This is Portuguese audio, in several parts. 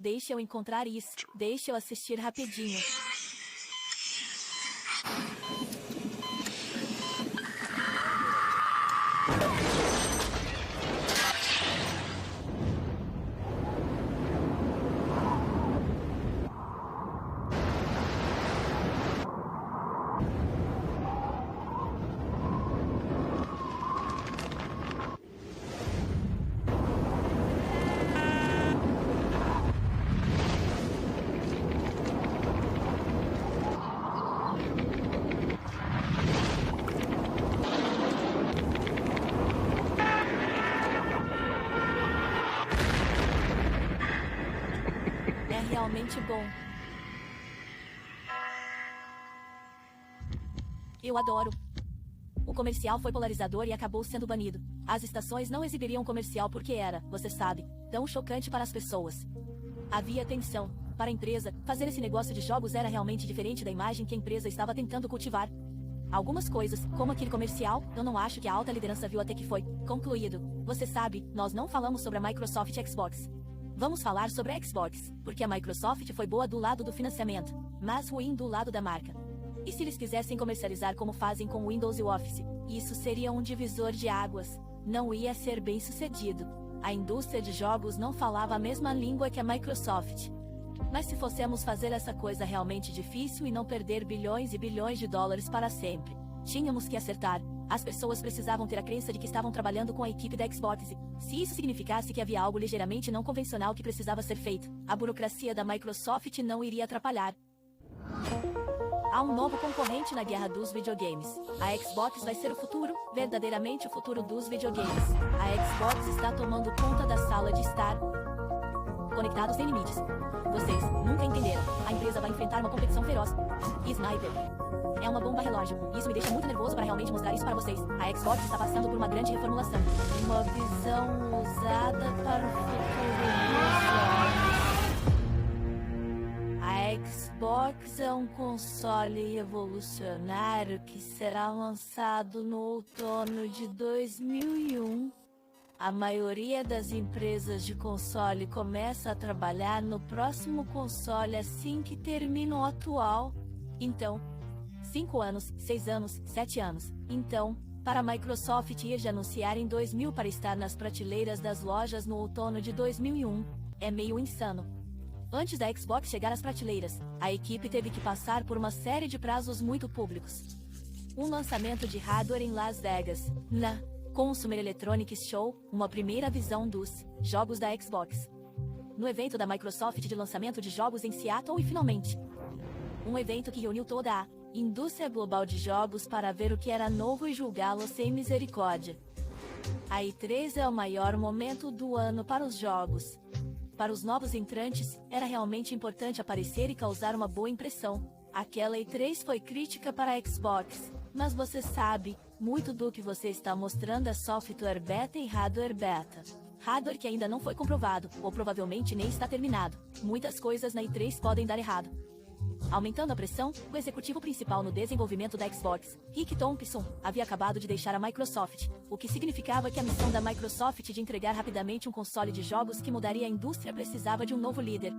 Deixa eu encontrar isso. Deixa eu assistir rapidinho. Realmente bom. Eu adoro. O comercial foi polarizador e acabou sendo banido. As estações não exibiriam comercial porque era, você sabe, tão chocante para as pessoas. Havia tensão. Para a empresa, fazer esse negócio de jogos era realmente diferente da imagem que a empresa estava tentando cultivar. Algumas coisas, como aquele comercial, eu não acho que a alta liderança viu até que foi concluído. Você sabe, nós não falamos sobre a Microsoft Xbox. Vamos falar sobre a Xbox, porque a Microsoft foi boa do lado do financiamento, mas ruim do lado da marca. E se eles quisessem comercializar como fazem com o Windows e o Office, isso seria um divisor de águas. Não ia ser bem sucedido. A indústria de jogos não falava a mesma língua que a Microsoft. Mas se fossemos fazer essa coisa realmente difícil e não perder bilhões e bilhões de dólares para sempre, tínhamos que acertar. As pessoas precisavam ter a crença de que estavam trabalhando com a equipe da Xbox. Se isso significasse que havia algo ligeiramente não convencional que precisava ser feito, a burocracia da Microsoft não iria atrapalhar. Há um novo concorrente na guerra dos videogames. A Xbox vai ser o futuro, verdadeiramente o futuro dos videogames. A Xbox está tomando conta da sala de estar conectados sem limites. Vocês nunca entenderam. A empresa vai enfrentar uma competição feroz. Sniper. É uma bomba relógio. Isso me deixa muito nervoso para realmente mostrar isso para vocês. A Xbox está passando por uma grande reformulação. Uma visão usada para o futuro dos jogos. A Xbox é um console revolucionário que será lançado no outono de 2001. A maioria das empresas de console começa a trabalhar no próximo console assim que termina o atual. Então, 5 anos, 6 anos, 7 anos. Então, para a Microsoft ir de anunciar em 2000 para estar nas prateleiras das lojas no outono de 2001, é meio insano. Antes da Xbox chegar às prateleiras, a equipe teve que passar por uma série de prazos muito públicos. Um lançamento de hardware em Las Vegas, na Consumer Electronics Show, uma primeira visão dos jogos da Xbox. No evento da Microsoft de lançamento de jogos em Seattle e finalmente, um evento que reuniu toda a indústria global de jogos para ver o que era novo e julgá-lo sem misericórdia. A E3 é o maior momento do ano para os jogos. Para os novos entrantes, era realmente importante aparecer e causar uma boa impressão. Aquela E3 foi crítica para a Xbox, mas você sabe, muito do que você está mostrando é software beta e hardware beta. Hardware que ainda não foi comprovado, ou provavelmente nem está terminado. Muitas coisas na E3 podem dar errado. Aumentando a pressão, o executivo principal no desenvolvimento da Xbox, Rick Thompson, havia acabado de deixar a Microsoft, o que significava que a missão da Microsoft de entregar rapidamente um console de jogos que mudaria a indústria precisava de um novo líder.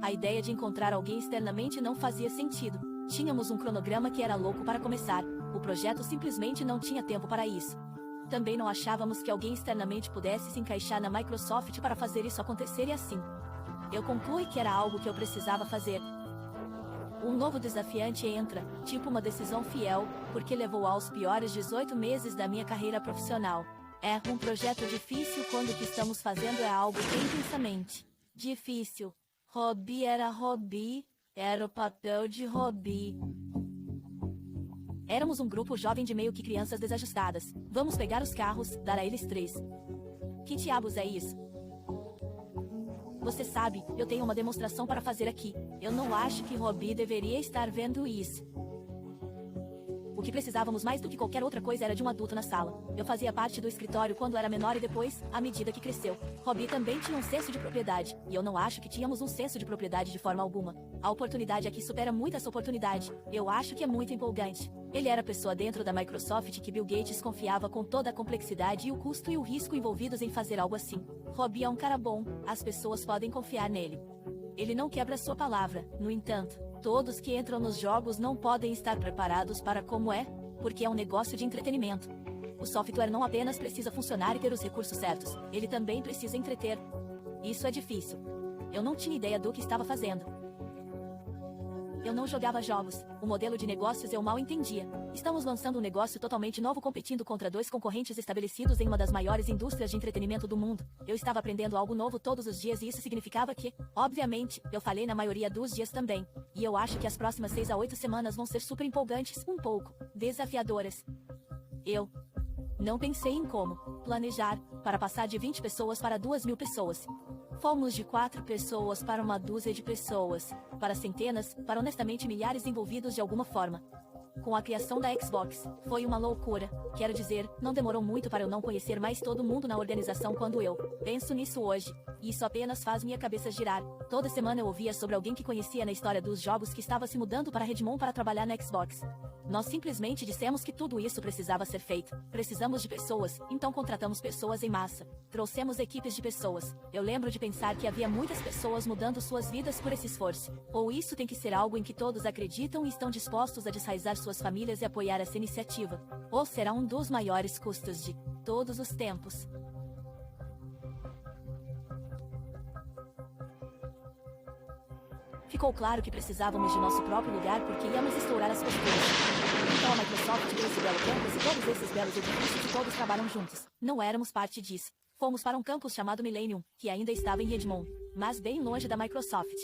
A ideia de encontrar alguém externamente não fazia sentido. Tínhamos um cronograma que era louco para começar. O projeto simplesmente não tinha tempo para isso. Também não achávamos que alguém externamente pudesse se encaixar na Microsoft para fazer isso acontecer e assim. Eu concluí que era algo que eu precisava fazer. Um novo desafiante entra, tipo uma decisão fiel, porque levou aos piores 18 meses da minha carreira profissional. É um projeto difícil quando o que estamos fazendo é algo intensamente difícil. Hobby, era o papel de hobby. Éramos um grupo jovem de meio que crianças desajustadas. Vamos pegar os carros, dar a eles 3. Que diabos é isso? Você sabe, eu tenho uma demonstração para fazer aqui. Eu não acho que Robbie deveria estar vendo isso. O que precisávamos mais do que qualquer outra coisa era de um adulto na sala. Eu fazia parte do escritório quando era menor e depois, à medida que cresceu. Robbie também tinha um senso de propriedade, e eu não acho que tínhamos um senso de propriedade de forma alguma. A oportunidade aqui supera muito essa oportunidade. Eu acho que é muito empolgante. Ele era a pessoa dentro da Microsoft que Bill Gates confiava com toda a complexidade e o custo e o risco envolvidos em fazer algo assim. Robbie é um cara bom, as pessoas podem confiar nele. Ele não quebra sua palavra, no entanto. Todos que entram nos jogos não podem estar preparados para como é, porque é um negócio de entretenimento. O software não apenas precisa funcionar e ter os recursos certos, ele também precisa entreter. Isso é difícil. Eu não tinha ideia do que estava fazendo. Eu não jogava jogos, o modelo de negócios eu mal entendia. Estamos lançando um negócio totalmente novo competindo contra 2 concorrentes estabelecidos em uma das maiores indústrias de entretenimento do mundo. Eu estava aprendendo algo novo todos os dias e isso significava que, obviamente, eu falhei na maioria dos dias também. E eu acho que as próximas 6 a 8 semanas vão ser super empolgantes, um pouco desafiadoras. Eu não pensei em como planejar para passar de 20 pessoas para 2.000 pessoas. Fomos de 4 pessoas para uma dúzia de pessoas, para centenas, para honestamente milhares envolvidos de alguma forma. Com a criação da Xbox, foi uma loucura. Quero dizer, não demorou muito para eu não conhecer mais todo mundo na organização quando eu penso nisso hoje. E isso apenas faz minha cabeça girar. Toda semana eu ouvia sobre alguém que conhecia na história dos jogos que estava se mudando para Redmond para trabalhar na Xbox. Nós simplesmente dissemos que tudo isso precisava ser feito. Precisamos de pessoas, então contratamos pessoas em massa. Trouxemos equipes de pessoas. Eu lembro de pensar que havia muitas pessoas mudando suas vidas por esse esforço. Ou isso tem que ser algo em que todos acreditam e estão dispostos a desraizar suas famílias e apoiar essa iniciativa. Ou será um dos maiores custos de todos os tempos. Ficou claro que precisávamos de nosso próprio lugar porque íamos estourar as costuras. Então a Microsoft deu esse belo campus e todos esses belos edifícios e todos trabalham juntos. Não éramos parte disso. Fomos para um campus chamado Millennium, que ainda estava em Redmond, mas bem longe da Microsoft.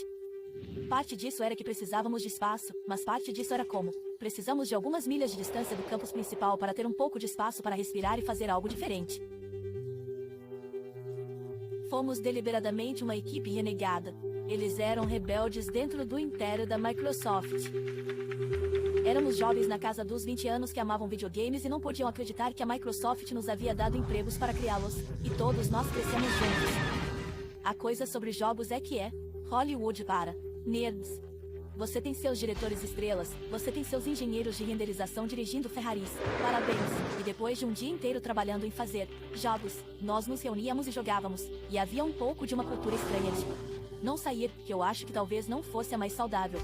Parte disso era que precisávamos de espaço, mas parte disso era como. Precisamos de algumas milhas de distância do campus principal para ter um pouco de espaço para respirar e fazer algo diferente. Fomos deliberadamente uma equipe renegada. Eles eram rebeldes dentro do império da Microsoft. Éramos jovens na casa dos 20 anos que amavam videogames e não podiam acreditar que a Microsoft nos havia dado empregos para criá-los, e todos nós crescemos juntos. A coisa sobre jogos é que é Hollywood para nerds. Você tem seus diretores estrelas, você tem seus engenheiros de renderização dirigindo Ferraris. Parabéns! E depois de um dia inteiro trabalhando em fazer jogos, nós nos reuníamos e jogávamos, e havia um pouco de uma cultura estranha de não sair, que eu acho que talvez não fosse a mais saudável.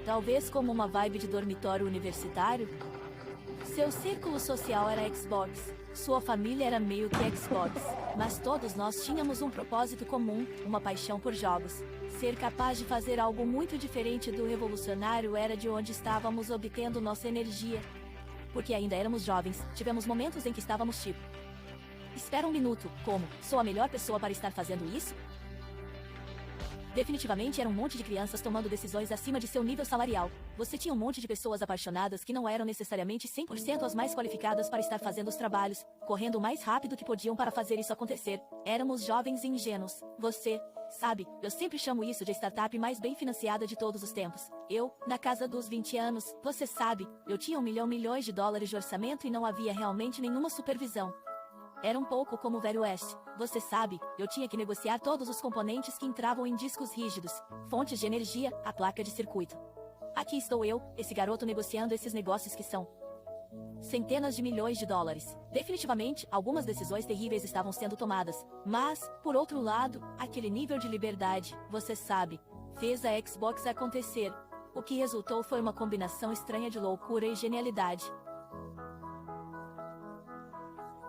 Talvez como uma vibe de dormitório universitário? Seu círculo social era Xbox, sua família era meio que Xbox, mas todos nós tínhamos um propósito comum, uma paixão por jogos. Ser capaz de fazer algo muito diferente do revolucionário era de onde estávamos obtendo nossa energia. Porque ainda éramos jovens, tivemos momentos em que estávamos tipo... Espera um minuto, como? Sou a melhor pessoa para estar fazendo isso? Definitivamente era um monte de crianças tomando decisões acima de seu nível salarial. Você tinha um monte de pessoas apaixonadas que não eram necessariamente 100% as mais qualificadas para estar fazendo os trabalhos, correndo o mais rápido que podiam para fazer isso acontecer. Éramos jovens e ingênuos. Você, sabe, eu sempre chamo isso de startup mais bem financiada de todos os tempos. Eu, na casa dos 20 anos, você sabe, eu tinha milhões de dólares de orçamento e não havia realmente nenhuma supervisão. Era um pouco como o Velho Oeste. Você sabe, eu tinha que negociar todos os componentes que entravam em discos rígidos, fontes de energia, a placa de circuito. Aqui estou eu, esse garoto negociando esses negócios que são centenas de milhões de dólares. Definitivamente, algumas decisões terríveis estavam sendo tomadas. Mas, por outro lado, aquele nível de liberdade, você sabe, fez a Xbox acontecer. O que resultou foi uma combinação estranha de loucura e genialidade.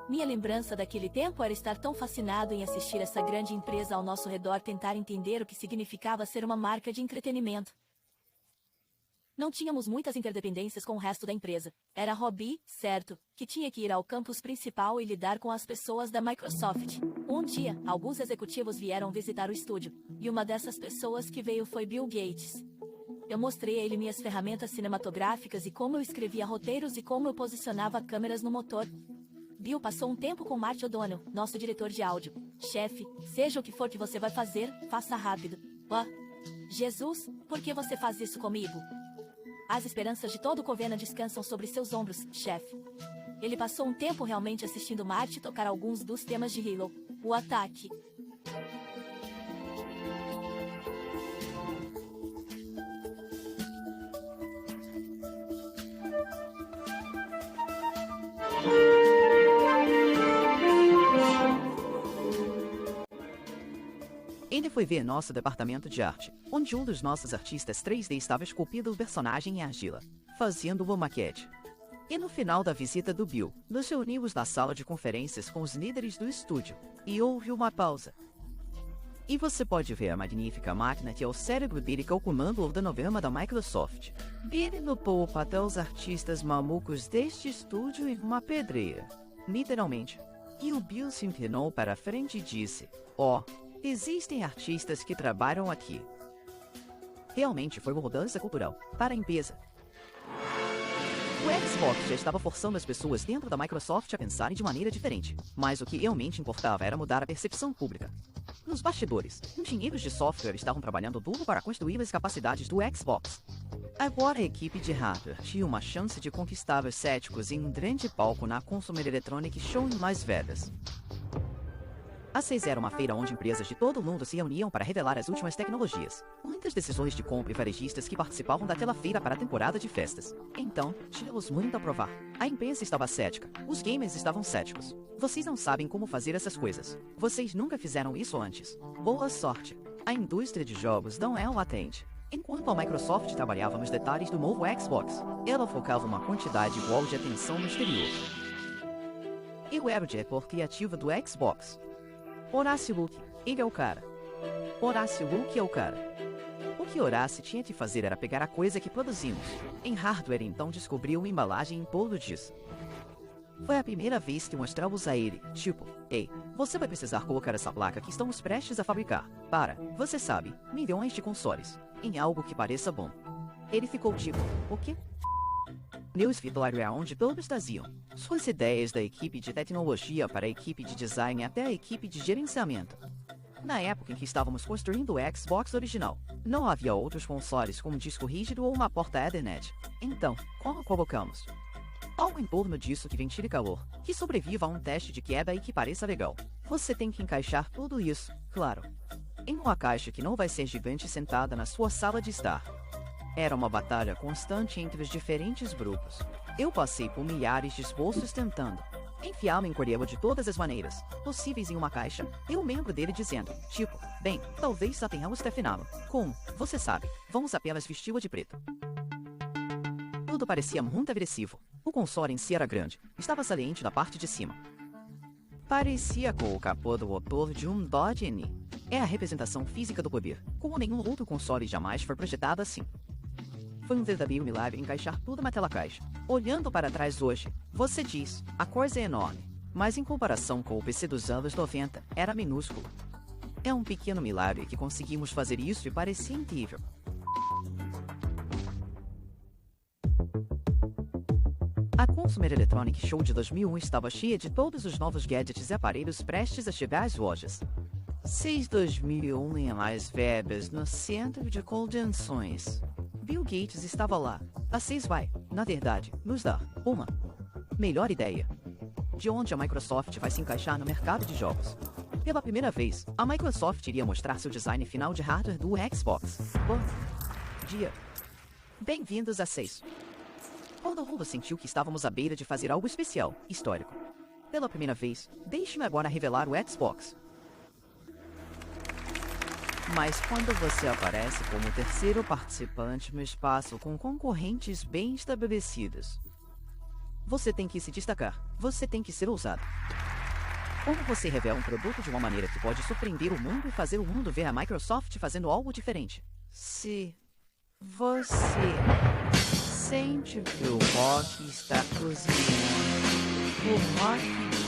Minha lembrança daquele tempo era estar tão fascinado em assistir essa grande empresa ao nosso redor tentar entender o que significava ser uma marca de entretenimento. Não tínhamos muitas interdependências com o resto da empresa. Era Robbie, certo, que tinha que ir ao campus principal e lidar com as pessoas da Microsoft. Um dia, alguns executivos vieram visitar o estúdio, e uma dessas pessoas que veio foi Bill Gates. Eu mostrei a ele minhas ferramentas cinematográficas e como eu escrevia roteiros e como eu posicionava câmeras no motor. Bill passou um tempo com Marty O'Donnell, nosso diretor de áudio. Chefe, seja o que for que você vai fazer, faça rápido. Jesus, por que você faz isso comigo? As esperanças de todo Covena descansam sobre seus ombros, chefe. Ele passou um tempo realmente assistindo Marte tocar alguns dos temas de Halo. O ataque. Ele foi ver nosso departamento de arte, onde um dos nossos artistas 3D estava esculpindo o personagem em argila, fazendo uma maquete. E no final da visita do Bill, nos reunimos na sala de conferências com os líderes do estúdio, e houve uma pausa. E você pode ver a magnífica máquina que é o cérebro dele calculando o organograma da Microsoft. Ele lupou até os artistas malucos deste estúdio em uma pedreira, literalmente. E o Bill se inclinou para a frente e disse, existem artistas que trabalham aqui. Realmente foi uma mudança cultural para a empresa. O Xbox já estava forçando as pessoas dentro da Microsoft a pensarem de maneira diferente, mas o que realmente importava era mudar a percepção pública. Nos bastidores, engenheiros de software estavam trabalhando duro para construir as capacidades do Xbox. Agora a equipe de hardware tinha uma chance de conquistar os céticos em um grande palco na Consumer Electronics Show em Las Vegas. A CES era uma feira onde empresas de todo o mundo se reuniam para revelar as últimas tecnologias. Muitas decisões de compra e varejistas que participavam daquela feira para a temporada de festas. Então, tínhamos muito a provar. A imprensa estava cética, os gamers estavam céticos. Vocês não sabem como fazer essas coisas. Vocês nunca fizeram isso antes. Boa sorte. A indústria de jogos não é latente. Enquanto a Microsoft trabalhava nos detalhes do novo Xbox, ela focava uma quantidade igual de atenção no exterior. Eu era o diretor criativo do Xbox. Horácio Luke, ele é o cara. Horácio Luke é o cara. O que Horácio tinha que fazer era pegar a coisa que produzimos em hardware e então descobrir uma embalagem em torno disso. Foi a primeira vez que mostramos a ele, tipo, ei, você vai precisar colocar essa placa que estamos prestes a fabricar para, você sabe, milhões de consoles, em algo que pareça bom. Ele ficou tipo, o quê? Meu escritório é onde todos traziam suas ideias da equipe de tecnologia para a equipe de design até a equipe de gerenciamento. Na época em que estávamos construindo o Xbox original, não havia outros consoles com um disco rígido ou uma porta Ethernet. Então, como colocamos? Algo em torno disso que ventile calor, que sobreviva a um teste de queda e que pareça legal. Você tem que encaixar tudo isso, claro, em uma caixa que não vai ser gigante sentada na sua sala de estar. Era uma batalha constante entre os diferentes grupos. Eu passei por milhares de esboços tentando enfiá-lo em Corel de todas as maneiras possíveis em uma caixa, e um membro dele dizendo, tipo, bem, talvez só tenhamos terminado com, você sabe, vamos apenas vesti-lo de preto. Tudo parecia muito agressivo. O console em si era grande, estava saliente na parte de cima. Parecia com o capô do motor de um Dodge N. É a representação física do poder, como nenhum outro console jamais foi projetado assim. Foi um verdadeiro milagre encaixar tudo naquela caixa. Olhando para trás hoje, você diz, a coisa é enorme, mas em comparação com o PC dos anos 90, era minúsculo. É um pequeno milagre que conseguimos fazer isso e parecia incrível. A Consumer Electronics Show de 2001 estava cheia de todos os novos gadgets e aparelhos prestes a chegar às lojas. CES 2001 em Las Vegas, no centro de convenções. Bill Gates estava lá. A CES vai, na verdade, nos dar uma melhor ideia de onde a Microsoft vai se encaixar no mercado de jogos. Pela primeira vez, a Microsoft iria mostrar seu design final de hardware do Xbox. Bom dia. Bem-vindos a CES. Todo mundo sentiu que estávamos à beira de fazer algo especial, histórico. Pela primeira vez, deixe-me agora revelar o Xbox. Mas quando você aparece como terceiro participante no espaço com concorrentes bem estabelecidos, você tem que se destacar, você tem que ser ousado. Como você revela um produto de uma maneira que pode surpreender o mundo e fazer o mundo ver a Microsoft fazendo algo diferente? Se você sente que o rock está cozinhando, o rock diz.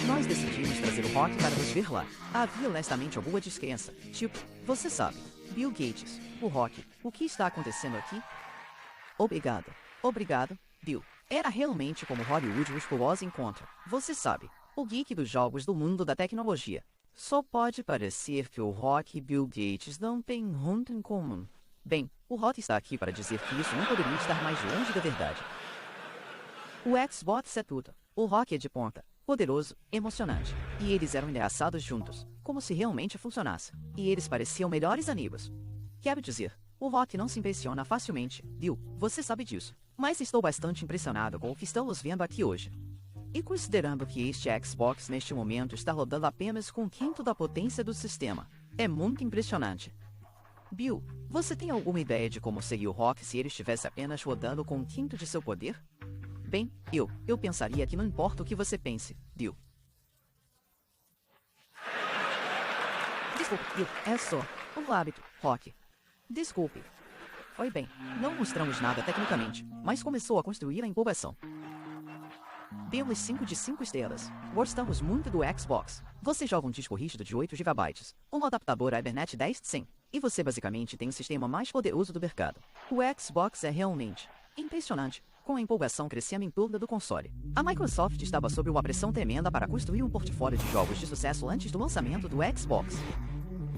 Nós decidimos trazer o rock para nos ver lá. Havia honestamente alguma descrença. Tipo, você sabe, Bill Gates, o rock, o que está acontecendo aqui? Obrigado. Obrigado, Bill. Era realmente como Hollywood os Coloss encontra. Você sabe, o geek dos jogos do mundo da tecnologia. Só pode parecer que o rock e Bill Gates não têm muito em comum. Bem, o Hot está aqui para dizer que isso não poderia estar mais longe da verdade. O Xbox é tudo. O Rock é de ponta, poderoso, emocionante. E eles eram engraçados juntos, como se realmente funcionasse. E eles pareciam melhores amigos. Quero dizer, o Rock não se impressiona facilmente, Bill, você sabe disso. Mas estou bastante impressionado com o que estamos vendo aqui hoje. E considerando que este Xbox neste momento está rodando apenas com um quinto da potência do sistema, é muito impressionante. Bill, você tem alguma ideia de como seria o Rock se ele estivesse apenas rodando com um quinto de seu poder? Bem, eu pensaria que não importa o que você pense, Bill. Desculpe, Bill, é só um hábito, Rock. Desculpe. Foi bem, não mostramos nada tecnicamente, mas começou a construir a empolgação. Demos 5 de 5 estrelas. Gostamos muito do Xbox. Você joga um disco rígido de 8 GB, um adaptador Ethernet 10/100, e você basicamente tem o sistema mais poderoso do mercado. O Xbox é realmente impressionante, com a empolgação crescendo em torno do console. A Microsoft estava sob uma pressão tremenda para construir um portfólio de jogos de sucesso antes do lançamento do Xbox.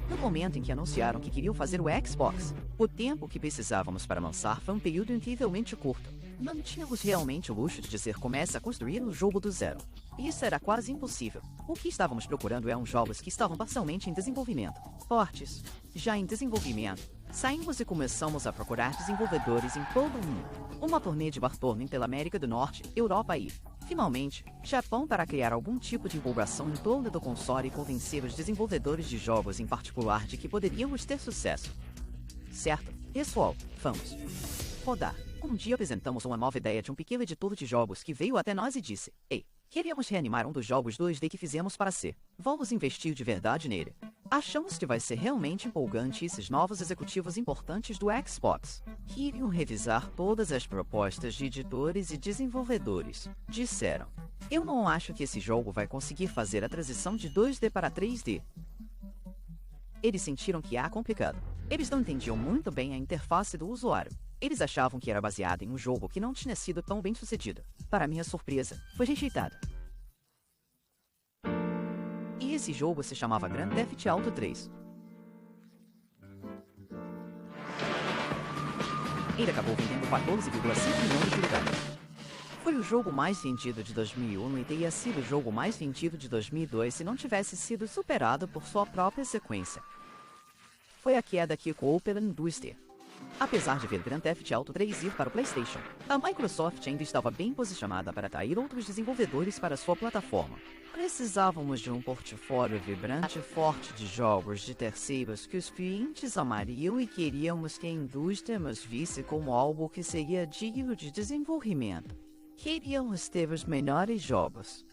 No momento em que anunciaram que queriam fazer o Xbox, o tempo que precisávamos para lançar foi um período incrivelmente curto. Não tínhamos realmente o luxo de dizer comece a construir um jogo do zero. Isso era quase impossível. O que estávamos procurando eram jogos que estavam parcialmente em desenvolvimento, fortes, já em desenvolvimento. Saímos e começamos a procurar desenvolvedores em todo o mundo. Uma turnê de Bartolomeu pela América do Norte, Europa e, finalmente, Japão para criar algum tipo de empolgação em torno do console e convencer os desenvolvedores de jogos em particular de que poderíamos ter sucesso. Certo, pessoal, vamos rodar. Um dia apresentamos uma nova ideia de um pequeno editor de jogos que veio até nós e disse: Ei, queríamos reanimar um dos jogos 2D que fizemos para C. Vamos investir de verdade nele. Achamos que vai ser realmente empolgante e esses novos executivos importantes do Xbox queriam revisar todas as propostas de editores e desenvolvedores. Disseram: Eu não acho que esse jogo vai conseguir fazer a transição de 2D para 3D. Eles sentiram que era complicado. Eles não entendiam muito bem a interface do usuário. Eles achavam que era baseado em um jogo que não tinha sido tão bem sucedido. Para minha surpresa, foi rejeitado. E esse jogo se chamava Grand Theft Auto 3. Ele acabou vendendo 14,5 milhões de unidades. Foi o jogo mais vendido de 2001 e teria sido o jogo mais vendido de 2002 se não tivesse sido superado por sua própria sequência. Foi a queda que ecoou pela indústria. Apesar de ver Grand Theft Auto 3 ir para o PlayStation, a Microsoft ainda estava bem posicionada para atrair outros desenvolvedores para sua plataforma. Precisávamos de um portfólio vibrante e forte de jogos de terceiros que os clientes amariam e queríamos que a indústria nos visse como algo que seria digno de desenvolvimento. Queríamos ter os melhores jogos.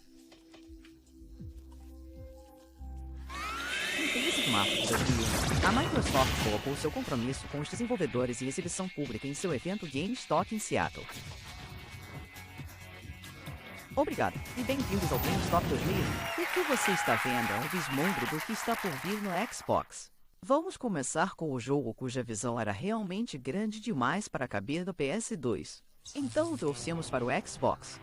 Em 13 de março de 2001, a Microsoft colocou seu compromisso com os desenvolvedores em exibição pública em seu evento GameStop em Seattle. Obrigado e bem-vindos ao GameStop 2001. O que você está vendo é um vislumbre do que está por vir no Xbox. Vamos começar com o jogo cuja visão era realmente grande demais para caber no PS2. Então trouxemos para o Xbox.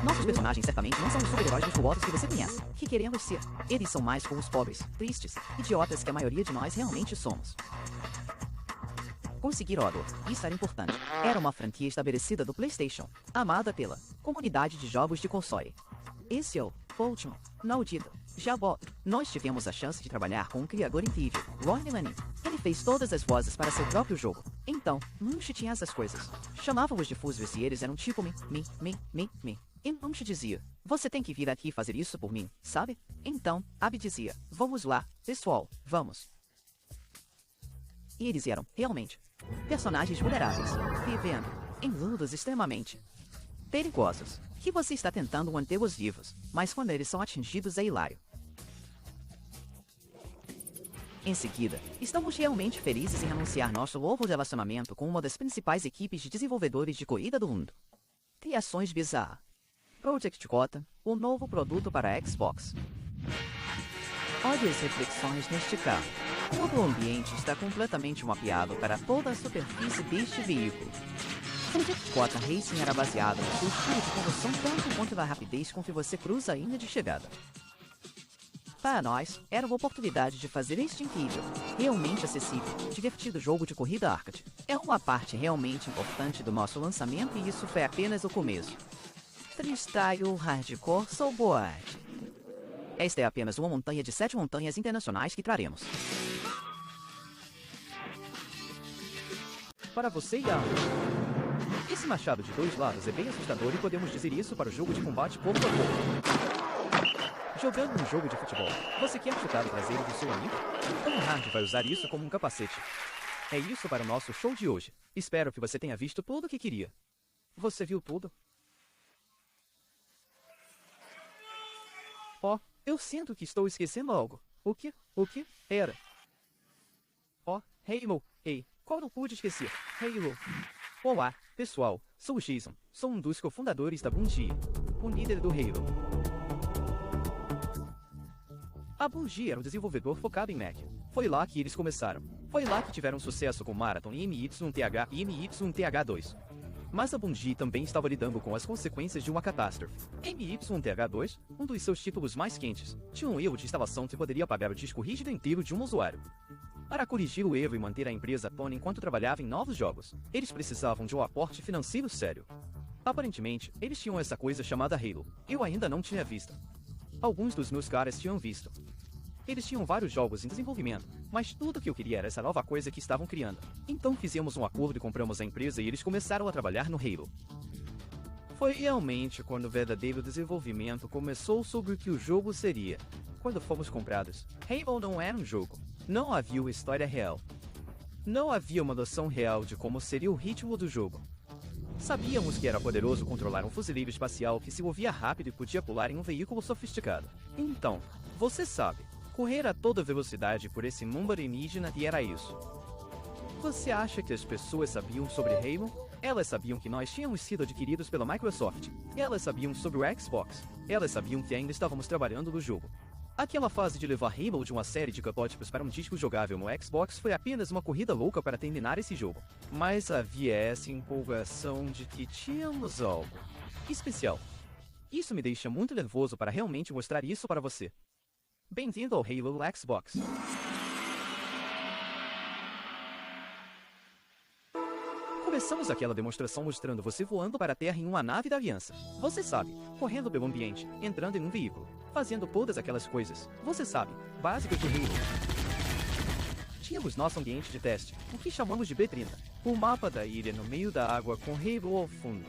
Nossos personagens certamente não são os super-heróis musculosos que você conhece, que queremos ser. Eles são mais como os pobres, tristes, idiotas que a maioria de nós realmente somos. Conseguir Odor, isso era importante. Era uma franquia estabelecida do PlayStation, amada pela comunidade de jogos de console. Esse é o último, não dito. Jabó, nós tivemos a chance de trabalhar com um criador incrível, Ron Lanning. Ele fez todas as vozes para seu próprio jogo. Então, Munch tinha essas coisas. Chamávamos de fusos e eles eram tipo me. E Munch dizia: você tem que vir aqui e fazer isso por mim, sabe? Então, Abby dizia: vamos lá, pessoal, vamos. E eles eram, realmente, personagens vulneráveis, vivendo em mundos extremamente perigosos, que você está tentando mantê-los vivos, mas quando eles são atingidos é hilário. Em seguida, estamos realmente felizes em anunciar nosso novo relacionamento com uma das principais equipes de desenvolvedores de corrida do mundo. Criações Bizarre. Project Gotham, o novo produto para Xbox. Olhe as reflexões neste carro. Todo o ambiente está completamente mapeado para toda a superfície deste veículo. Project Gotham Racing era baseado no seu estilo de condução tanto quanto na rapidez com que você cruza a linha de chegada. Para nós, era uma oportunidade de fazer este incrível, realmente acessível, divertido jogo de corrida arcade. É uma parte realmente importante do nosso lançamento e isso foi apenas o começo. Freestyle Hardcore Snowboard. Esta é apenas uma montanha de 7 montanhas internacionais que traremos. Para você e a esse machado de 2 lados é bem assustador e podemos dizer isso para o jogo de combate corpo a corpo. Jogando um jogo de futebol, você quer chutar o traseiro do seu amigo? Tom Hardy vai usar isso como um capacete. É isso para o nosso show de hoje. Espero que você tenha visto tudo o que queria. Você viu tudo? Oh, eu sinto que estou esquecendo algo. O que? O que? Era. Oh, Halo. Ei, qual não pude esquecer? Halo. Olá, pessoal. Sou o Jason. Sou um dos cofundadores da Bungie, o líder do Halo. A Bungie era um desenvolvedor focado em Mac. Foi lá que eles começaram. Foi lá que tiveram sucesso com Marathon e MY1TH e MY1TH2. Mas a Bungie também estava lidando com as consequências de uma catástrofe. MY1TH2, um dos seus títulos mais quentes, tinha um erro de instalação que poderia apagar o disco rígido inteiro de um usuário. Para corrigir o erro e manter a empresa à tona enquanto trabalhava em novos jogos, eles precisavam de um aporte financeiro sério. Aparentemente, eles tinham essa coisa chamada Halo. Eu ainda não tinha visto. Alguns dos meus caras tinham visto. Eles tinham vários jogos em desenvolvimento, mas tudo que eu queria era essa nova coisa que estavam criando. Então fizemos um acordo e compramos a empresa e eles começaram a trabalhar no Halo. Foi realmente quando o verdadeiro desenvolvimento começou sobre o que o jogo seria. Quando fomos comprados, Halo não era um jogo. Não havia uma história real. Não havia uma noção real de como seria o ritmo do jogo. Sabíamos que era poderoso controlar um fuzileiro espacial que se movia rápido e podia pular em um veículo sofisticado. Então, você sabe, correr a toda velocidade por esse mundo alienígena e era isso. Você acha que as pessoas sabiam sobre Halo? Elas sabiam que nós tínhamos sido adquiridos pela Microsoft. Elas sabiam sobre o Xbox. Elas sabiam que ainda estávamos trabalhando no jogo. Aquela fase de levar Halo de uma série de protótipos para um disco jogável no Xbox foi apenas uma corrida louca para terminar esse jogo. Mas havia essa empolgação de que tínhamos algo especial. Isso me deixa muito nervoso para realmente mostrar isso para você. Bem-vindo ao Halo Xbox. Começamos aquela demonstração mostrando você voando para a Terra em uma nave da Aliança. Você sabe, correndo pelo ambiente, entrando em um veículo, fazendo todas aquelas coisas. Você sabe, básicas do Halo. Tínhamos nosso ambiente de teste, o que chamamos de B30. O mapa da ilha no meio da água com Halo ao fundo.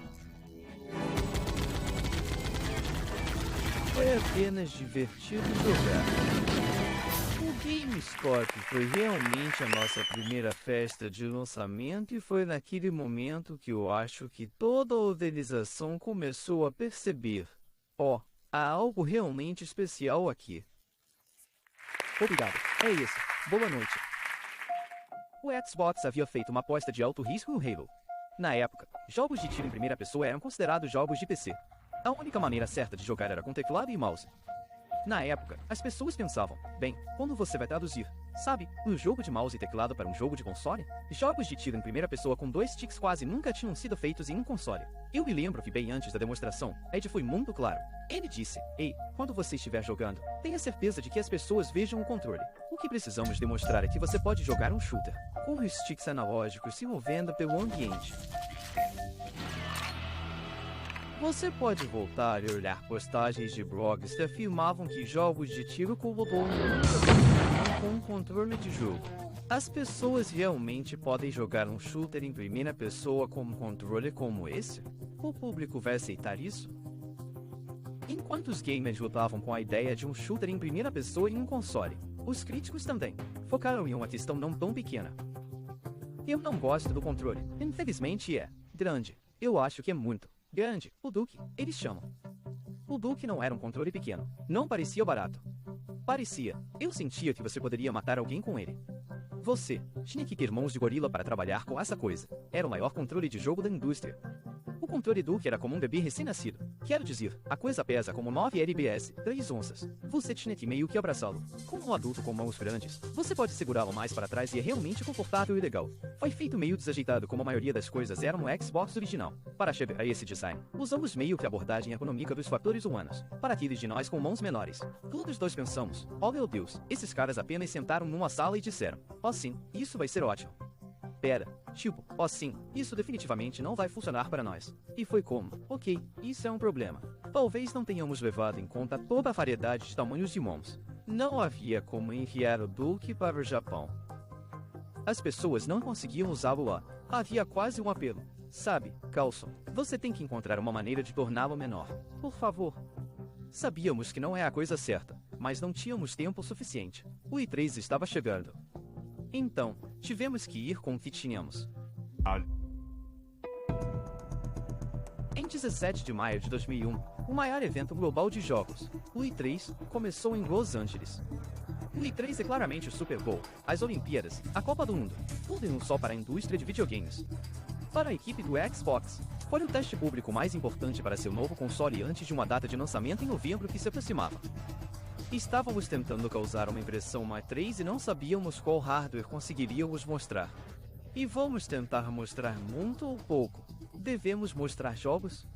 Foi apenas divertido jogar. O GameStop foi realmente a nossa primeira festa de lançamento e foi naquele momento que eu acho que toda a organização começou a perceber: ó, há algo realmente especial aqui. Obrigado, é isso. Boa noite. O Xbox havia feito uma aposta de alto risco no Halo. Na época, jogos de tiro em primeira pessoa eram considerados jogos de PC. A única maneira certa de jogar era com teclado e mouse. Na época, as pessoas pensavam, bem, como você vai traduzir? Sabe, um jogo de mouse e teclado para um jogo de console? Jogos de tiro em primeira pessoa com 2 sticks quase nunca tinham sido feitos em um console. Eu me lembro que bem antes da demonstração, Ed foi muito claro. Ele disse, ei, quando você estiver jogando, tenha certeza de que as pessoas vejam o controle. O que precisamos demonstrar é que você pode jogar um shooter, com os sticks analógicos se movendo pelo ambiente. Você pode voltar e olhar postagens de blogs que afirmavam que jogos de tiro com um controle de jogo. As pessoas realmente podem jogar um shooter em primeira pessoa com um controle como esse? O público vai aceitar isso? Enquanto os gamers lutavam com a ideia de um shooter em primeira pessoa em um console, os críticos também focaram em uma questão não tão pequena. Eu não gosto do controle. Infelizmente é grande. Eu acho que é muito grande. O Duke, eles chamam. O Duke não era um controle pequeno. Não parecia barato. Parecia. Eu sentia que você poderia matar alguém com ele. Você tinha que ter mãos de gorila para trabalhar com essa coisa. Era o maior controle de jogo da indústria. O controle Duke era como um bebê recém-nascido. Quero dizer, a coisa pesa como 9 lbs, 3 onças. Você tinha que meio que abraçá-lo. Como um adulto com mãos grandes, você pode segurá-lo mais para trás e é realmente confortável e legal. Foi feito meio desajeitado como a maioria das coisas eram no Xbox original. Para chegar a esse design, usamos meio que a abordagem econômica dos fatores humanos. Para aqueles de nós com mãos menores. Todos dois pensamos, oh meu Deus, esses caras apenas sentaram numa sala e disseram, oh sim, isso vai ser ótimo. Pera, tipo, oh sim, isso definitivamente não vai funcionar para nós. E foi como, ok, isso é um problema. Talvez não tenhamos levado em conta toda a variedade de tamanhos de mãos. Não havia como enviar o Duke para o Japão. As pessoas não conseguiam usá-lo lá. Havia quase um apelo. Sabe, Carlson, você tem que encontrar uma maneira de torná-lo menor. Por favor. Sabíamos que não é a coisa certa, mas não tínhamos tempo suficiente. O i3 estava chegando. Então, tivemos que ir com o que tínhamos. Em 17 de maio de 2001, o maior evento global de jogos, o i3, começou em Los Angeles. O i3 é claramente o Super Bowl, as Olimpíadas, a Copa do Mundo, tudo em um só para a indústria de videogames. Para a equipe do Xbox, foi o teste público mais importante para seu novo console antes de uma data de lançamento em novembro que se aproximava. Estávamos tentando causar uma impressão mais 3 e não sabíamos qual hardware conseguiríamos mostrar. E vamos tentar mostrar muito ou pouco. Devemos mostrar jogos?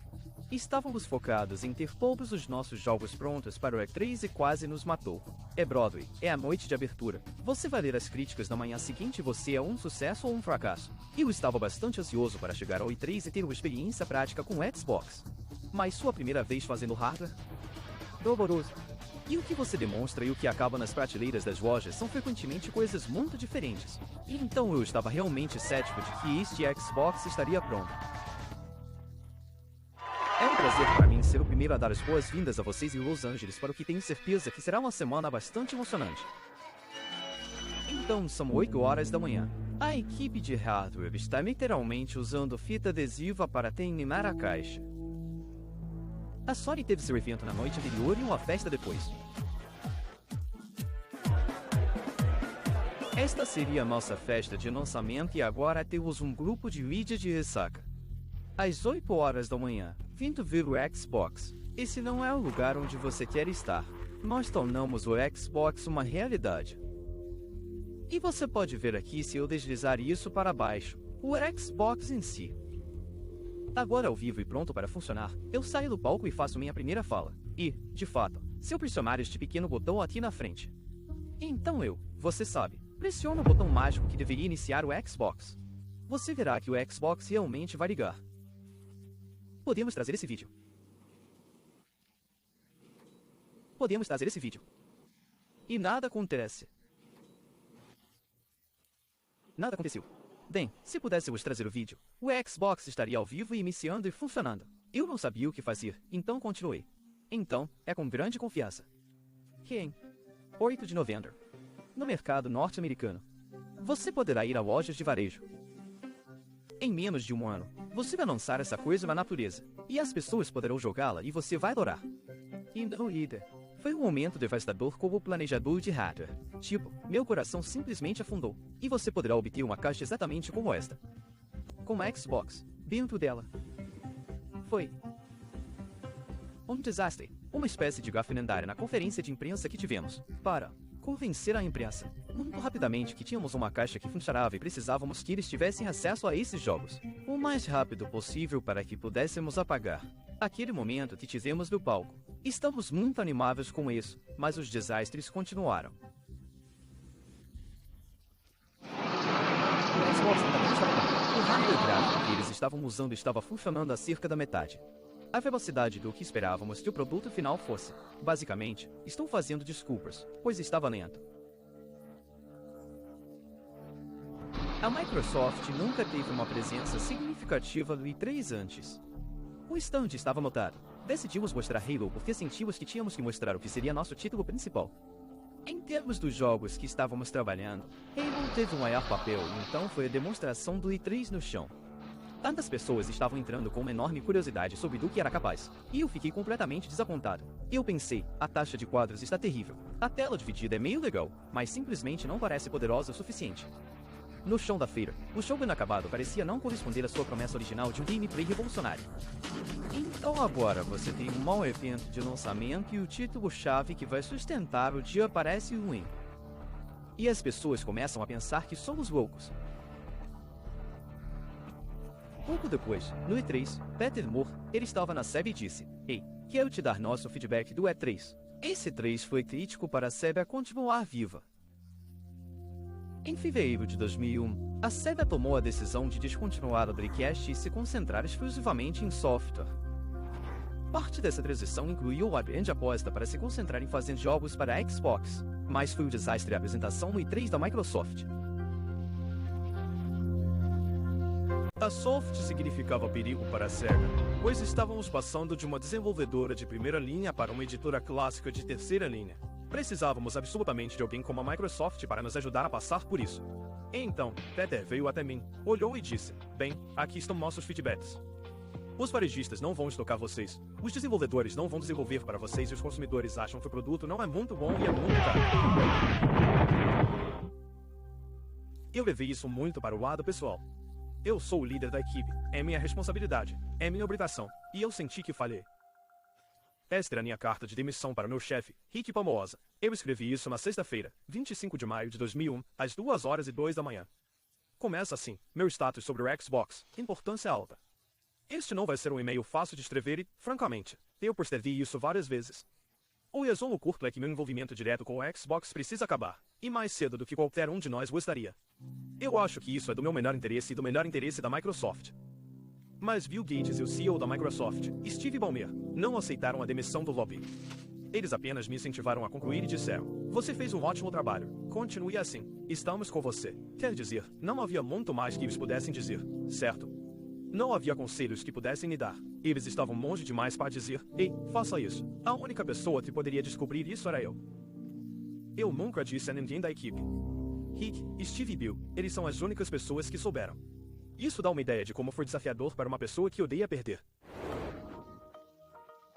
Estávamos focados em ter todos os nossos jogos prontos para o E3 e quase nos matou. É Broadway, é a noite de abertura. Você vai ler as críticas na manhã seguinte e você é um sucesso ou um fracasso. Eu estava bastante ansioso para chegar ao E3 e ter uma experiência prática com o Xbox. Mas sua primeira vez fazendo hardware? Doloroso. E o que você demonstra e o que acaba nas prateleiras das lojas são frequentemente coisas muito diferentes. E então eu estava realmente cético de que este Xbox estaria pronto. É um prazer para mim ser o primeiro a dar as boas-vindas a vocês em Los Angeles para o que tenho certeza que será uma semana bastante emocionante. Então são 8 horas da manhã. A equipe de hardware está literalmente usando fita adesiva para terminar a caixa. A Sony teve seu evento na noite anterior e uma festa depois. Esta seria a nossa festa de lançamento e agora temos um grupo de mídia de ressaca. Às 8 horas da manhã, vindo ver o Xbox. Esse não é o lugar onde você quer estar. Nós tornamos o Xbox uma realidade. E você pode ver aqui se eu deslizar isso para baixo, o Xbox em si. Agora ao vivo e pronto para funcionar, eu saio do palco e faço minha primeira fala. E, de fato, se eu pressionar este pequeno botão aqui na frente. Então você sabe, pressiona o botão mágico que deveria iniciar o Xbox. Você verá que o Xbox realmente vai ligar. Podemos trazer esse vídeo. Podemos trazer esse vídeo. E nada acontece. Nada aconteceu. Bem, se pudéssemos trazer o vídeo, o Xbox estaria ao vivo e iniciando e funcionando. Eu não sabia o que fazer, então continuei. Então, é com grande confiança. Quem? 8 de novembro. No mercado norte-americano. Você poderá ir a lojas de varejo. Em menos de um ano, você vai lançar essa coisa na natureza, e as pessoas poderão jogá-la e você vai adorar. E não líder. Foi um momento devastador como planejador de hardware. Tipo, meu coração simplesmente afundou. E você poderá obter uma caixa exatamente como esta. Com a Xbox, dentro dela. Foi um desastre. Uma espécie de gafe lendária na conferência de imprensa que tivemos. Para convencer a imprensa, muito rapidamente, que tínhamos uma caixa que funcionava e precisávamos que eles tivessem acesso a esses jogos. O mais rápido possível para que pudéssemos apagar. Aquele momento que tivemos no palco. Estamos muito animados com isso, mas os desastres continuaram. O Xbox também estava bom. O hardware gráfico que eles estavam usando estava funcionando a cerca da metade. A velocidade do que esperávamos que o produto final fosse. Basicamente, estou fazendo desculpas, pois estava lento. A Microsoft nunca teve uma presença significativa no E3 antes. O stand estava lotado. Decidimos mostrar Halo porque sentimos que tínhamos que mostrar o que seria nosso título principal. Em termos dos jogos que estávamos trabalhando, Halo teve um maior papel e então foi a demonstração do E3 no chão. Tantas pessoas estavam entrando com uma enorme curiosidade sobre do que era capaz, e eu fiquei completamente desapontado. Eu pensei, a taxa de quadros está terrível. A tela dividida é meio legal, mas simplesmente não parece poderosa o suficiente. No chão da feira, o jogo inacabado parecia não corresponder à sua promessa original de um gameplay revolucionário. Então agora você tem um mau evento de lançamento e o título-chave que vai sustentar o dia parece ruim. E as pessoas começam a pensar que somos loucos. Pouco depois, no E3, Peter Moore, ele estava na SEB e disse: "Ei, quero te dar nosso feedback do E3. Esse E3 foi crítico para a SEB a continuar viva." Em fevereiro de 2001, a SEGA tomou a decisão de descontinuar o Dreamcast e se concentrar exclusivamente em software. Parte dessa transição incluiu a grande aposta para se concentrar em fazer jogos para a Xbox, mas foi um desastre a apresentação no E3 da Microsoft. A Soft significava perigo para a SEGA, pois estávamos passando de uma desenvolvedora de primeira linha para uma editora clássica de terceira linha. Precisávamos absolutamente de alguém como a Microsoft para nos ajudar a passar por isso. E então, Peter veio até mim, olhou e disse: "Bem, aqui estão nossos feedbacks. Os varejistas não vão estocar vocês, os desenvolvedores não vão desenvolver para vocês e os consumidores acham que o produto não é muito bom e é muito caro." Eu levei isso muito para o lado pessoal. Eu sou o líder da equipe, é minha responsabilidade, é minha obrigação, e eu senti que falhei. Esta era a minha carta de demissão para meu chefe, Rick Palmooza. Eu escrevi isso na sexta-feira, 25 de maio de 2001, às 2h02 da manhã. Começa assim: meu status sobre o Xbox, importância alta. Este não vai ser um e-mail fácil de escrever e, francamente, eu posterguei isso várias vezes. O resumo curto é que meu envolvimento direto com o Xbox precisa acabar, e mais cedo do que qualquer um de nós gostaria. Eu acho que isso é do meu menor interesse e do melhor interesse da Microsoft. Mas Bill Gates e o CEO da Microsoft, Steve Ballmer, não aceitaram a demissão do lobby. Eles apenas me incentivaram a concluir e disseram: "Você fez um ótimo trabalho, continue assim, estamos com você." Quer dizer, não havia muito mais que eles pudessem dizer, certo? Não havia conselhos que pudessem me dar. Eles estavam longe demais para dizer: "Ei, faça isso." A única pessoa que poderia descobrir isso era eu. Eu nunca disse a ninguém da equipe. Rick, Steve e Bill, eles são as únicas pessoas que souberam. Isso dá uma ideia de como foi desafiador para uma pessoa que odeia perder.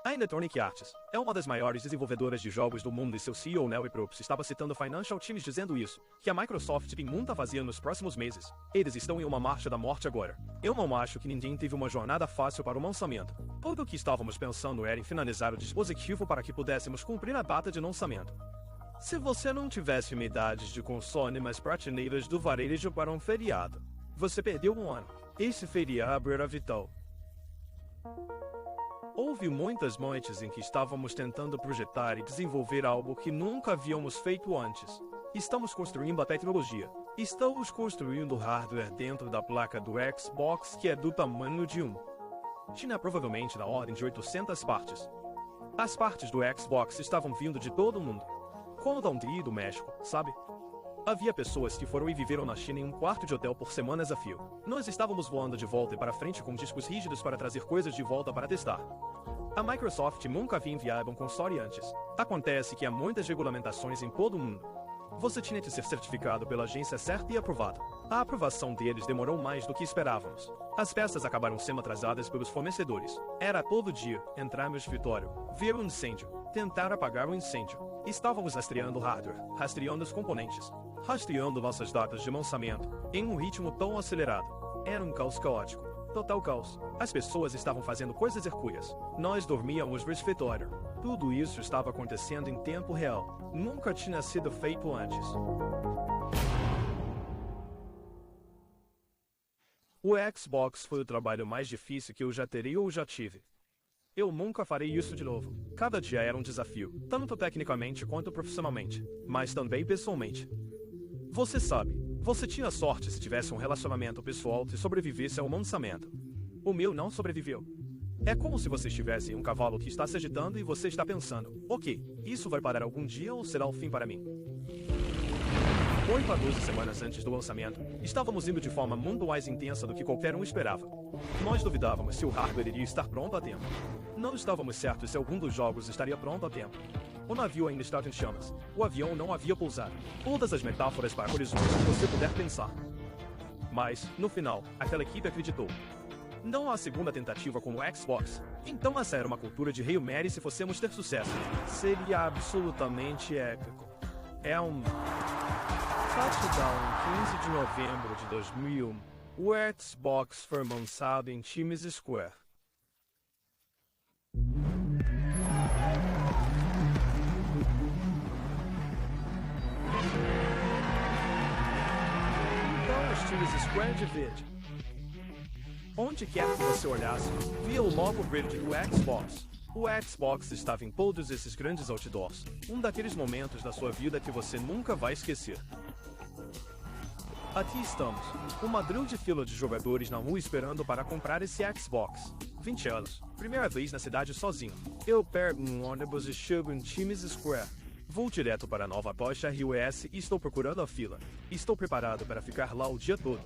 A Electronic Arts é uma das maiores desenvolvedoras de jogos do mundo e seu CEO Neil Probst estava citando Financial Times dizendo isso, que a Microsoft tem muito a fazer nos próximos meses. Eles estão em uma marcha da morte agora. Eu não acho que ninguém teve uma jornada fácil para o lançamento. Tudo o que estávamos pensando era em finalizar o dispositivo para que pudéssemos cumprir a data de lançamento. Se você não tivesse unidades de console nas prateleiras do varejo para um feriado, você perdeu um ano. Esse feriado era vital. Houve muitas noites em que estávamos tentando projetar e desenvolver algo que nunca havíamos feito antes. Estamos construindo a tecnologia. Estamos construindo hardware dentro da placa do Xbox que é do tamanho de um. Tinha provavelmente na ordem de 800 partes. As partes do Xbox estavam vindo de todo o mundo. Como da Hungria e do México, sabe? Havia pessoas que foram e viveram na China em um quarto de hotel por semanas a fio. Nós estávamos voando de volta e para frente com discos rígidos para trazer coisas de volta para testar. A Microsoft nunca havia enviado um console antes. Acontece que há muitas regulamentações em todo o mundo. Você tinha que ser certificado pela agência certa e aprovado. A aprovação deles demorou mais do que esperávamos. As peças acabaram sendo atrasadas pelos fornecedores. Era todo dia entrar no escritório, ver um incêndio, tentar apagar o incêndio. Estávamos rastreando o hardware, rastreando os componentes, rastreando nossas datas de lançamento, em um ritmo tão acelerado. Era um caos caótico. Total caos. As pessoas estavam fazendo coisas hercúleas. Nós dormíamos no escritório. Tudo isso estava acontecendo em tempo real. Nunca tinha sido feito antes. O Xbox foi o trabalho mais difícil que eu já teria ou já tive. Eu nunca farei isso de novo. Cada dia era um desafio, tanto tecnicamente quanto profissionalmente, mas também pessoalmente. Você sabe, você tinha sorte se tivesse um relacionamento pessoal que sobrevivesse ao lançamento. O meu não sobreviveu. É como se você estivesse em um cavalo que está se agitando e você está pensando: ok, isso vai parar algum dia ou será o fim para mim? 8 a 12 semanas antes do lançamento, estávamos indo de forma muito mais intensa do que qualquer um esperava. Nós duvidávamos se o hardware iria estar pronto a tempo. Não estávamos certos se algum dos jogos estaria pronto a tempo. O navio ainda estava em chamas. O avião não havia pousado. Todas as metáforas para horizontes que você puder pensar. Mas, no final, aquela equipe acreditou. Não há segunda tentativa com o Xbox. Então essa era uma cultura de Hail Mary se fossemos ter sucesso. Seria absolutamente épico. Touchdown, 15 de novembro de 2001. O Xbox foi lançado em Times Square. Então, os Times Square de verde. Onde quer que você olhasse, via o logo verde do Xbox. O Xbox estava em todos esses grandes outdoors. Um daqueles momentos da sua vida que você nunca vai esquecer. Aqui estamos, uma grande fila de jogadores na rua esperando para comprar esse Xbox. 20 anos, primeira vez na cidade sozinho. Eu pego um ônibus e chego em Times Square. Vou direto para a nova Porsche RUS e estou procurando a fila. Estou preparado para ficar lá o dia todo.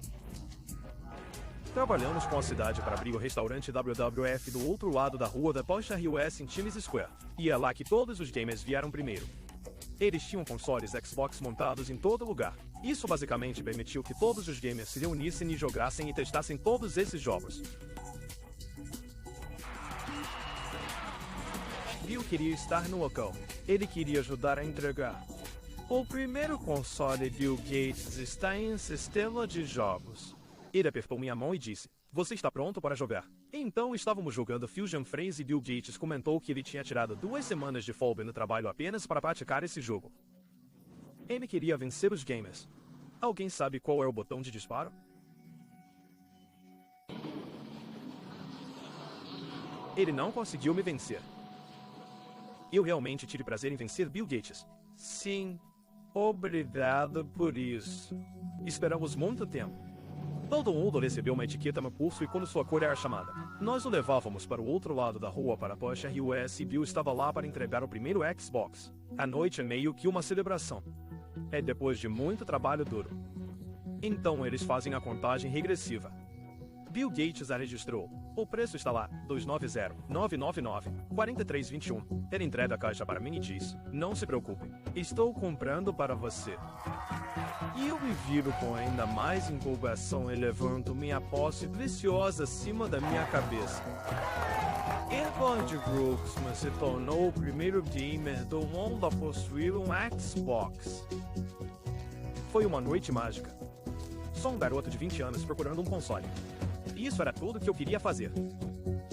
Trabalhamos com a cidade para abrir o restaurante WWF do outro lado da rua da Porsche RUS em Times Square. E é lá que todos os gamers vieram primeiro. Eles tinham consoles Xbox montados em todo lugar. Isso basicamente permitiu que todos os gamers se reunissem e jogassem e testassem todos esses jogos. Bill queria estar no local. Ele queria ajudar a entregar. O primeiro console Bill Gates está em sistema de jogos. Ele apertou minha mão e disse: "Você está pronto para jogar?" Então estávamos jogando Fusion Phrase e Bill Gates comentou que ele tinha tirado 2 semanas de folga no trabalho apenas para praticar esse jogo. Ele queria vencer os gamers. Alguém sabe qual é o botão de disparo? Ele não conseguiu me vencer. Eu realmente tive prazer em vencer Bill Gates. Sim, obrigado por isso. Esperamos muito tempo. Todo mundo recebeu uma etiqueta no pulso e quando sua cor era chamada. Nós o levávamos para o outro lado da rua para a Porsche RUS e Bill estava lá para entregar o primeiro Xbox. A noite é meio que uma celebração. É depois de muito trabalho duro. Então eles fazem a contagem regressiva. Bill Gates a registrou. O preço está lá, 290-999-4321. Ele entrega a caixa para mim e diz: "Não se preocupe, estou comprando para você." E eu me viro com ainda mais empolgação e levanto minha posse preciosa acima da minha cabeça. Edward Brooksman se tornou o primeiro gamer do mundo a possuir um Xbox. Foi uma noite mágica. Sou um garoto de 20 anos procurando um console. Isso era tudo que eu queria fazer.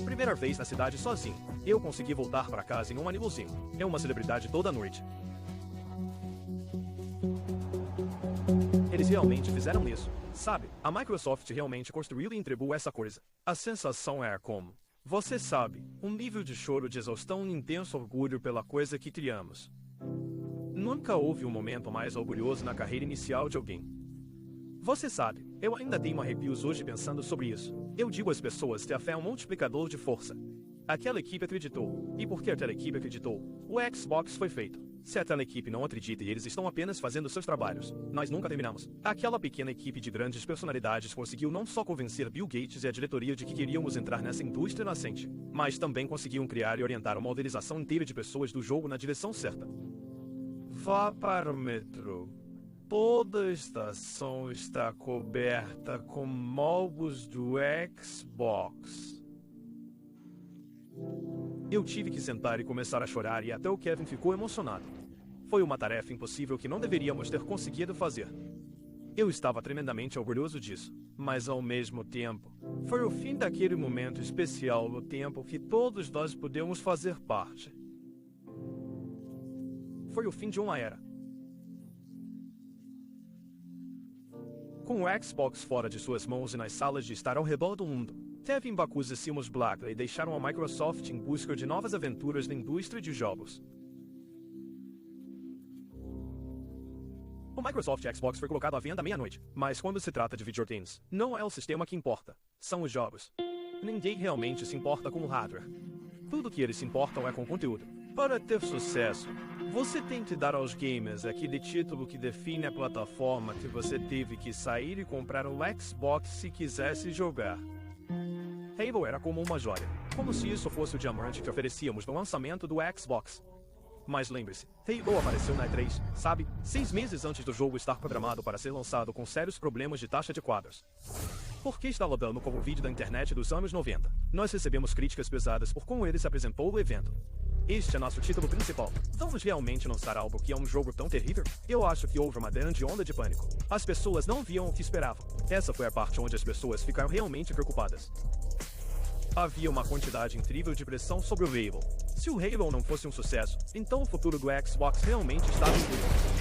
Primeira vez na cidade sozinho. Eu consegui voltar para casa em um aniversário. É uma celebridade toda noite. Eles realmente fizeram isso. Sabe, a Microsoft realmente construiu e entregou essa coisa. A sensação é como, você sabe, um nível de choro de exaustão e intenso orgulho pela coisa que criamos. Nunca houve um momento mais orgulhoso na carreira inicial de alguém. Você sabe, eu ainda tenho arrepios hoje pensando sobre isso. Eu digo às pessoas que a fé é um multiplicador de força. Aquela equipe acreditou. E porque aquela equipe acreditou, o Xbox foi feito. Se aquela equipe não acredita e eles estão apenas fazendo seus trabalhos, nós nunca terminamos. Aquela pequena equipe de grandes personalidades conseguiu não só convencer Bill Gates e a diretoria de que queríamos entrar nessa indústria nascente, mas também conseguiam criar e orientar uma organização inteira de pessoas do jogo na direção certa. Vá para o metrô. Toda a estação está coberta com logos do Xbox. Eu tive que sentar e começar a chorar e até o Kevin ficou emocionado. Foi uma tarefa impossível que não deveríamos ter conseguido fazer. Eu estava tremendamente orgulhoso disso, mas ao mesmo tempo, foi o fim daquele momento especial no tempo que todos nós pudemos fazer parte. Foi o fim de uma era. Com o Xbox fora de suas mãos e nas salas de estar ao redor do mundo, Kevin Bacus e Seamus Blackley deixaram a Microsoft em busca de novas aventuras na indústria de jogos. O Microsoft Xbox foi colocado à venda à meia-noite, mas quando se trata de videogames, não é o sistema que importa, são os jogos. Ninguém realmente se importa com o hardware. Tudo que eles se importam é com o conteúdo. Para ter sucesso, você tem que dar aos gamers aquele título que define a plataforma que você teve que sair e comprar um Xbox se quisesse jogar. Halo era como uma joia, como se isso fosse o diamante que oferecíamos no lançamento do Xbox. Mas lembre-se, Halo apareceu na E3, sabe, 6 meses antes do jogo estar programado para ser lançado com sérios problemas de taxa de quadros. Por que está rodando como vídeo da internet dos anos 90? Nós recebemos críticas pesadas por como ele se apresentou no evento. Este é nosso título principal. Vamos realmente lançar algo que é um jogo tão terrível? Eu acho que houve uma grande onda de pânico. As pessoas não viam o que esperavam. Essa foi a parte onde as pessoas ficaram realmente preocupadas. Havia uma quantidade incrível de pressão sobre o Halo. Se o Halo não fosse um sucesso, então o futuro do Xbox realmente estava em perigo.